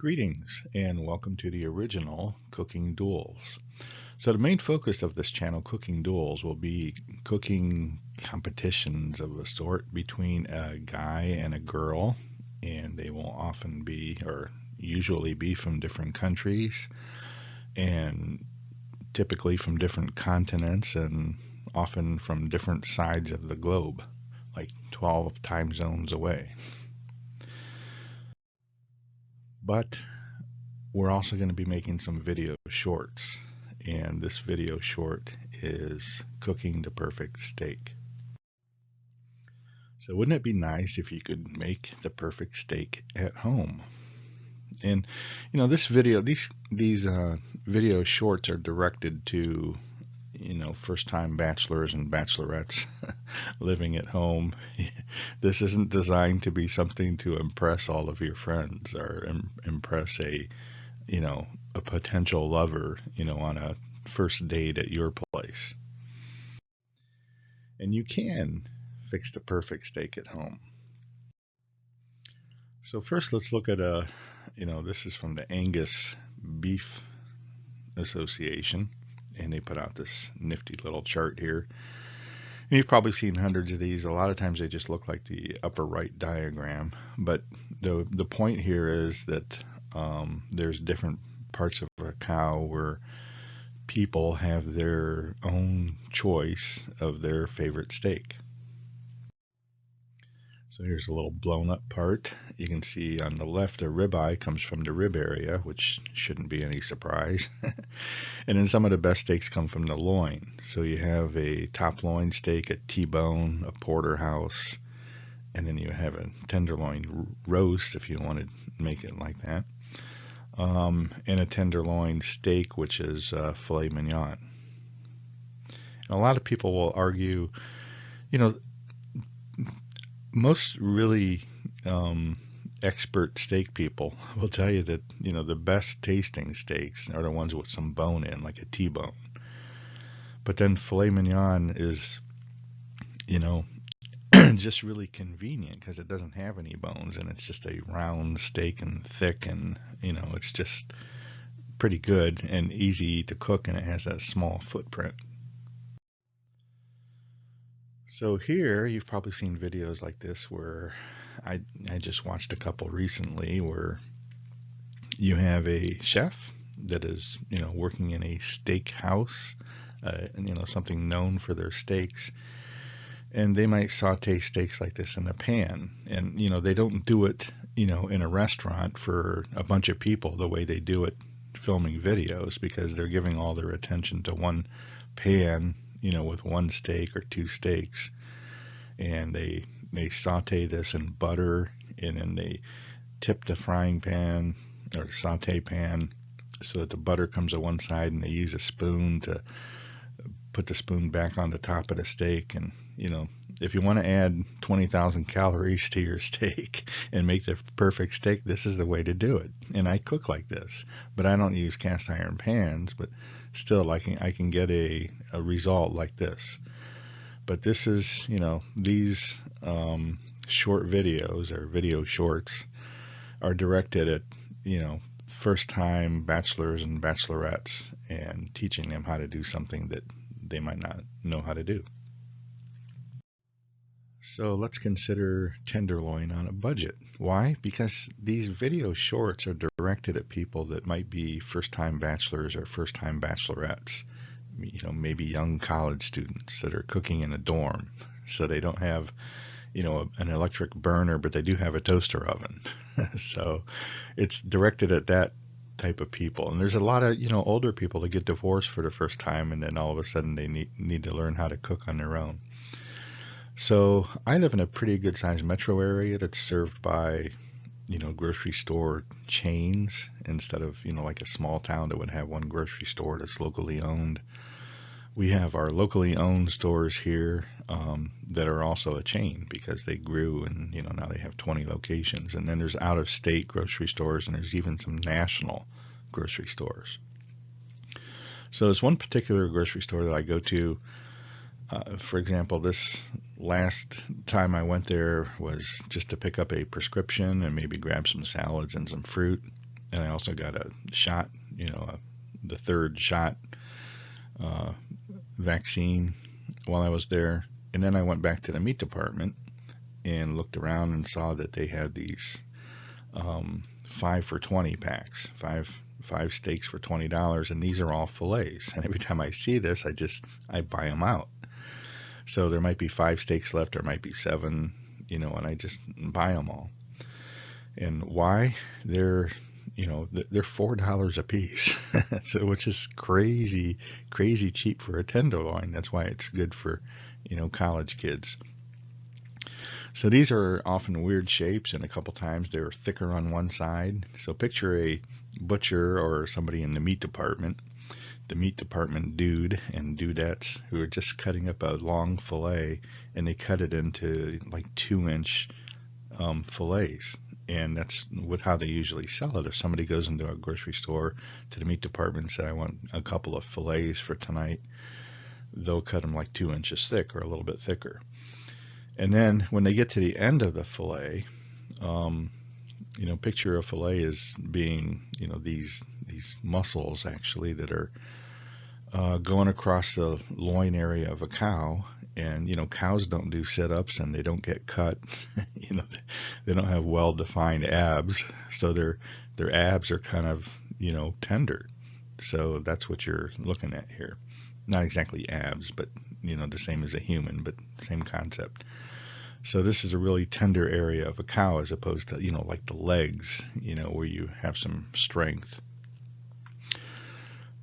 Greetings and welcome to the original Cooking Duels. So the main focus of this channel, Cooking Duels, will be cooking competitions of a sort between a guy and a girl, and they will often be, or usually be, from different countries and typically from different continents and often from different sides of the globe, like 12 time zones away. But we're also going to be making some video shorts, and this video short is cooking the perfect steak. So wouldn't it be nice if you could make the perfect steak at home? And this video, these video shorts are directed to first-time bachelors and bachelorettes living at home. This isn't designed to be something to impress all of your friends or impress a potential lover, on a first date at your place. And you can fix the perfect steak at home. So first let's look at this is from the Angus Beef Association, and they put out this nifty little chart here. And you've probably seen hundreds of these. A lot of times they just look like the upper right diagram, but the point here is that there's different parts of a cow where people have their own choice of their favorite steak. So here's a little blown up part. You can see on the left the ribeye comes from the rib area, which shouldn't be any surprise. And then some of the best steaks come from the loin. So you have a top loin steak, a T-bone, a porterhouse, and then you have a tenderloin roast if you want to make it like that. And a tenderloin steak, which is filet mignon. And a lot of people will argue, most really expert steak people will tell you that the best tasting steaks are the ones with some bone in, like a T-bone. But then filet mignon is just really convenient because it doesn't have any bones, and it's just a round steak and thick, and it's just pretty good and easy to cook, and it has a small footprint. So here you've probably seen videos like this where I just watched a couple recently where you have a chef that is working in a steak house, something known for their steaks, and they might saute steaks like this in a pan, and they don't do it in a restaurant for a bunch of people the way they do it filming videos, because they're giving all their attention to one pan with one steak or two steaks, and they saute this in butter, and then they tip the frying pan or saute pan so that the butter comes to one side, and they use a spoon to put the spoon back on the top of the steak. And if you want to add 20,000 calories to your steak and make the perfect steak, this is the way to do it. And I cook like this, but I don't use cast iron pans, but still I can get a result like this. But this is these short videos, or video shorts, are directed at first time bachelors and bachelorettes, and teaching them how to do something that they might not know how to do. So let's consider tenderloin on a budget. Why? Because these video shorts are directed at people that might be first-time bachelors or first-time bachelorettes. Maybe young college students that are cooking in a dorm, so they don't have an electric burner, but they do have a toaster oven. So it's directed at that type of people. And there's a lot of older people that get divorced for the first time, and then all of a sudden they need to learn how to cook on their own. So I live in a pretty good sized metro area that's served by grocery store chains, instead of like a small town that would have one grocery store that's locally owned. We have our locally owned stores here that are also a chain, because they grew, and now they have 20 locations. And then there's out of state grocery stores, and there's even some national grocery stores. So there's one particular grocery store that I go to. For example, this last time I went there was just to pick up a prescription and maybe grab some salads and some fruit. and I also got a shot, the third shot uh, vaccine while I was there. And then I went back to the meat department and looked around and saw that they had these 5 for 20 packs, five steaks for $20, and these are all fillets. And every time I see this, I buy them out. So there might be 5 steaks left, there might be 7, and I just buy them all. And why? They're $4 a piece, so which is crazy cheap for a tenderloin. That's why it's good for college kids. So these are often weird shapes, and a couple times they're thicker on one side. So picture a butcher or somebody in the meat department dude and dudettes who are just cutting up a long fillet, and they cut it into like 2-inch fillets. And that's how they usually sell it. If somebody goes into a grocery store to the meat department and says, I want a couple of fillets for tonight, they'll cut them like 2 inches thick or a little bit thicker. And then when they get to the end of the fillet, picture a fillet as being, these muscles actually that are going across the loin area of a cow. And cows don't do sit-ups and they don't get cut. They don't have well-defined abs, so their abs are kind of tender. So that's what you're looking at here. Not exactly abs, but the same as a human, but same concept. So this is a really tender area of a cow as opposed to like the legs, where you have some strength.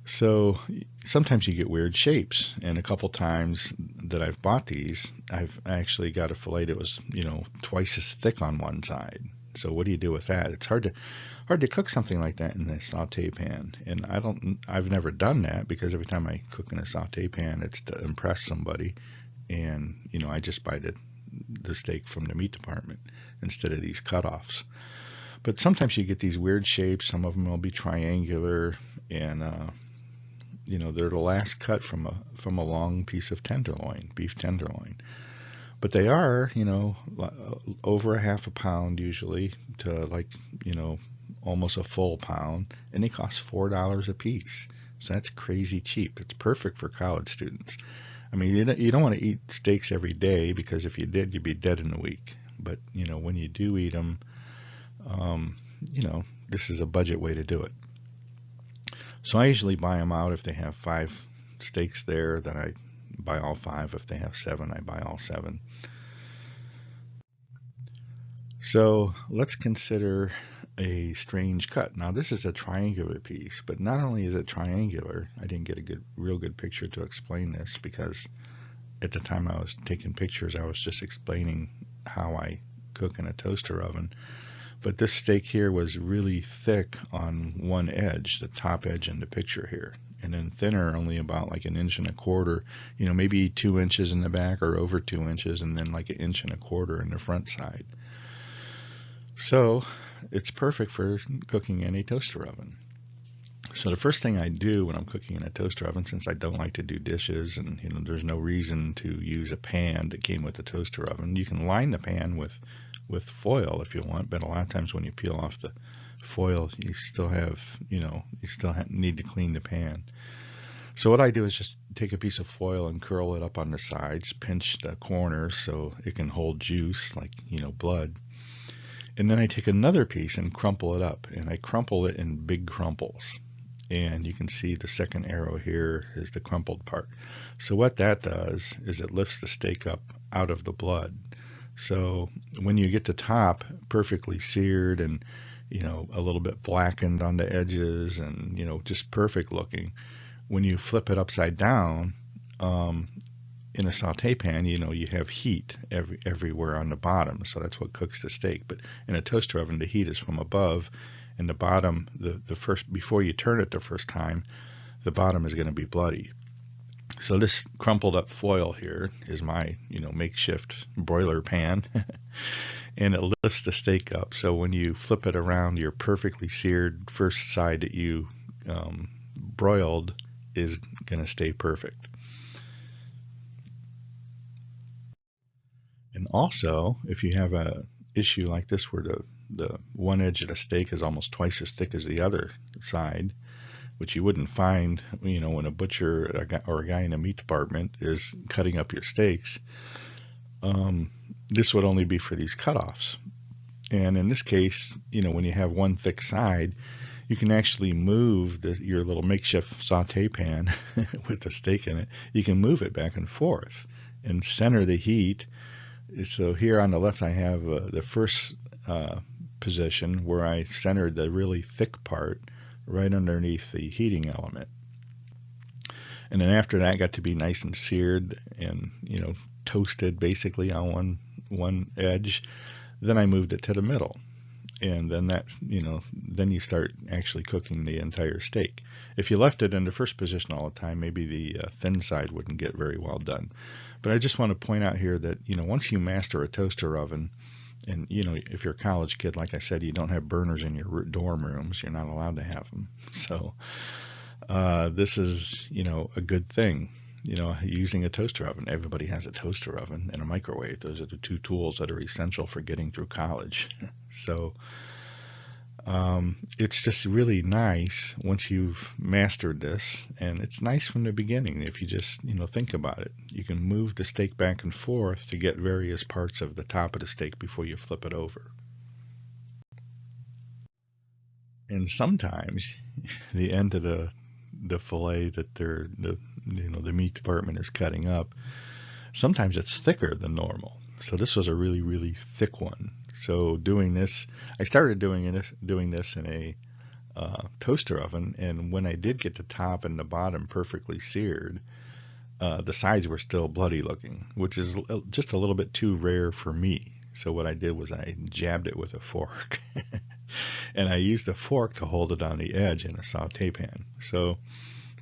So sometimes you get weird shapes, and a couple times that I've bought these, I've actually got a fillet that was, twice as thick on one side. So what do you do with that? It's hard to cook something like that in a saute pan, and I've never done that because every time I cook in a saute pan, it's to impress somebody, and I just buy the steak from the meat department instead of these cutoffs. But sometimes you get these weird shapes. Some of them will be triangular, and they're the last cut from a long piece of tenderloin, beef tenderloin. But they are, over a half a pound usually to almost a full pound, and they cost $4 a piece. So that's crazy cheap. It's perfect for college students. I mean, you don't want to eat steaks every day because if you did, you'd be dead in a week. But when you do eat them, this is a budget way to do it. So I usually buy them out. If they have 5 steaks there, then I buy all 5. If they have 7, I buy all 7. So let's consider a strange cut. Now this is a triangular piece, but not only is it triangular, I didn't get a real good picture to explain this because at the time I was taking pictures, I was just explaining how I cook in a toaster oven. But this steak here was really thick on one edge, the top edge in the picture here, and then thinner, only about like 1.25 inches, maybe 2 inches in the back or over 2 inches, and then like 1.25 inches in the front side. So it's perfect for cooking in a toaster oven. So the first thing I do when I'm cooking in a toaster oven, since I don't like to do dishes and there's no reason to use a pan that came with the toaster oven, you can line the pan with foil if you want, but a lot of times when you peel off the foil, you still need to clean the pan. So what I do is just take a piece of foil and curl it up on the sides, pinch the corners so it can hold juice like blood. And then I take another piece and crumple it up, and I crumple it in big crumples. And you can see the second arrow here is the crumpled part. So what that does is it lifts the steak up out of the blood. So when you get the top perfectly seared and a little bit blackened on the edges and just perfect looking, when you flip it upside down in a saute pan, you have heat everywhere on the bottom, so that's what cooks the steak. But in a toaster oven, the heat is from above, and the bottom, the first, before you turn it the first time, the bottom is going to be bloody. So this crumpled up foil here is my, makeshift broiler pan, and it lifts the steak up. So when you flip it around, your perfectly seared first side that you broiled is going to stay perfect. And also, if you have a issue like this where the one edge of the steak is almost twice as thick as the other side, which you wouldn't find, when a butcher or a guy in a meat department is cutting up your steaks. This would only be for these cutoffs. And in this case, when you have one thick side, you can actually move your little makeshift saute pan with the steak in it. You can move it back and forth and center the heat. So here on the left, I have the first position where I centered the really thick part right underneath the heating element. And then after that, got to be nice and seared and, toasted basically on one edge. Then I moved it to the middle. And then then you start actually cooking the entire steak. If you left it in the first position all the time, maybe the thin side wouldn't get very well done. But I just want to point out here that, once you master a toaster oven, and, if you're a college kid, like I said, you don't have burners in your dorm rooms. You're not allowed to have them. So this is, a good thing. Using a toaster oven. Everybody has a toaster oven and a microwave. Those are the two tools that are essential for getting through college. So it's just really nice once you've mastered this, and it's nice from the beginning if you just, think about it. You can move the steak back and forth to get various parts of the top of the steak before you flip it over. And sometimes the end of the fillet that the meat department is cutting up, sometimes it's thicker than normal. So this was a really, really thick one. So I started doing this in a toaster oven, and when I did get the top and the bottom perfectly seared, the sides were still bloody looking, which is just a little bit too rare for me. So what I did was I jabbed it with a fork, and I used the fork to hold it on the edge in a saute pan. So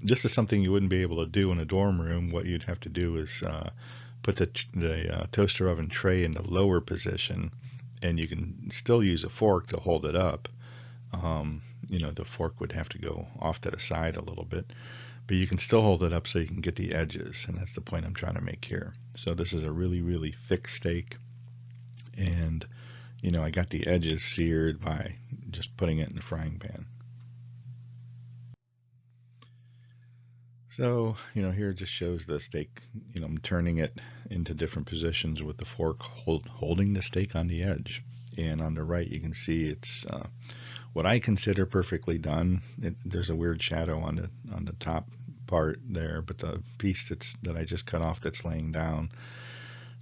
this is something you wouldn't be able to do in a dorm room. What you'd have to do is put the toaster oven tray in the lower position, and you can still use a fork to hold it up. The fork would have to go off to the side a little bit, but you can still hold it up so you can get the edges, and that's the point I'm trying to make here. So this is a really, really thick steak, and I got the edges seared by just putting it in the frying pan. So, here it just shows the steak, I'm turning it into different positions with the fork holding the steak on the edge. And on the right, you can see it's what I consider perfectly done. There's a weird shadow on the top part there, but the piece that I just cut off that's laying down,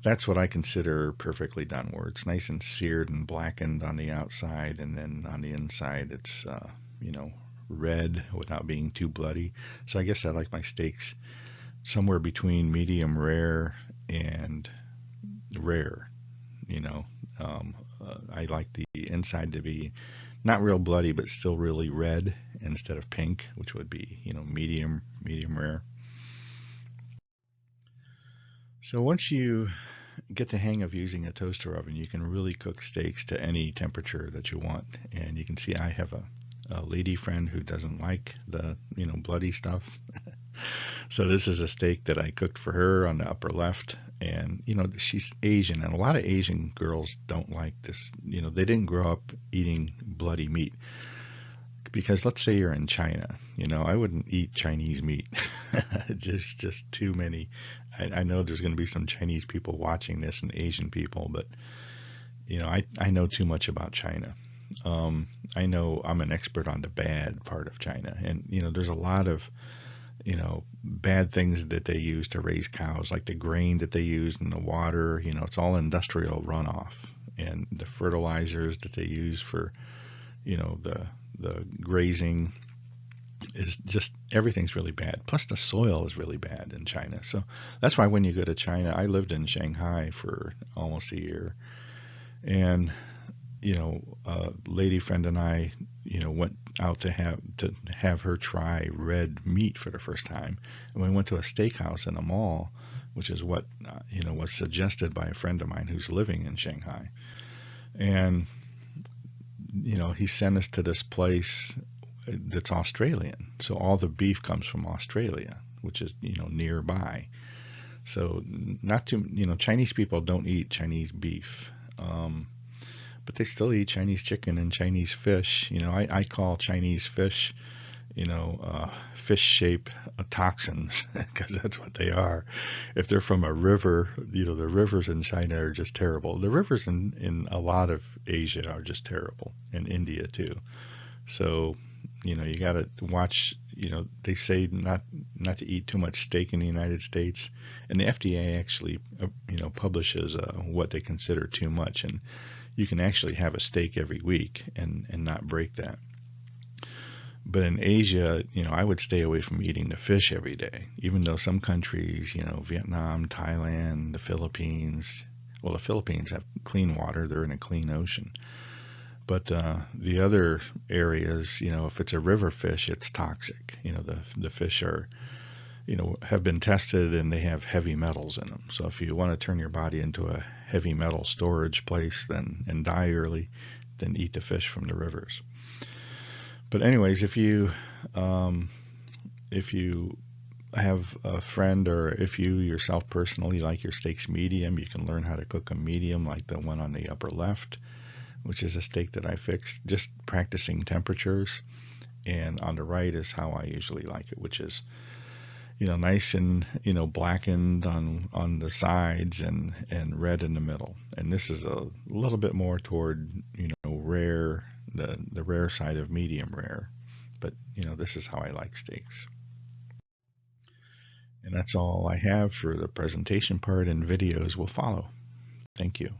that's what I consider perfectly done, where it's nice and seared and blackened on the outside, and then on the inside it's red without being too bloody. So I guess I like my steaks somewhere between medium rare and rare. I like the inside to be not real bloody, but still really red instead of pink, which would be, medium rare. So once you get the hang of using a toaster oven, you can really cook steaks to any temperature that you want. And you can see I have a lady friend who doesn't like the bloody stuff. So this is a steak that I cooked for her on the upper left, and she's Asian, and a lot of Asian girls don't like this. They didn't grow up eating bloody meat, because let's say you're in China, I wouldn't eat Chinese meat. just too many. I know there's going to be some Chinese people watching this and Asian people, but I know too much about China. I know I'm an expert on the bad part of China, and there's a lot of bad things that they use to raise cows, like the grain that they use in the water. It's all industrial runoff, and the fertilizers that they use for the grazing is just, everything's really bad. Plus the soil is really bad in China. So that's why when you go to China, I lived in Shanghai for almost a year, and a lady friend and I, went out to have her try red meat for the first time. And we went to a steakhouse in a mall, which is what, was suggested by a friend of mine who's living in Shanghai. And, he sent us to this place that's Australian. So all the beef comes from Australia, which is, nearby. So not too, Chinese people don't eat Chinese beef. but they still eat Chinese chicken and Chinese fish. I call Chinese fish, fish shape toxins because that's what they are. If they're from a river, the rivers in China are just terrible. The rivers in a lot of Asia are just terrible, in India too. So, you got to watch, they say not to eat too much steak in the United States, and the FDA actually, publishes what they consider too much, and you can actually have a steak every week and not break that. But in Asia, I would stay away from eating the fish every day, even though some countries, Vietnam, Thailand, the Philippines, well, the Philippines have clean water, they're in a clean ocean. But the other areas, if it's a river fish, it's toxic. The fish are, have been tested and they have heavy metals in them. So if you want to turn your body into a heavy metal storage place and die early, then eat the fish from the rivers. But anyways, if you have a friend, or if you yourself personally like your steaks medium, you can learn how to cook a medium like the one on the upper left, which is a steak that I fixed just practicing temperatures. And on the right is how I usually like it, which is, nice and, blackened on the sides and red in the middle. And this is a little bit more toward, rare, the rare side of medium rare. But, this is how I like steaks. And that's all I have for the presentation part, and videos will follow. Thank you.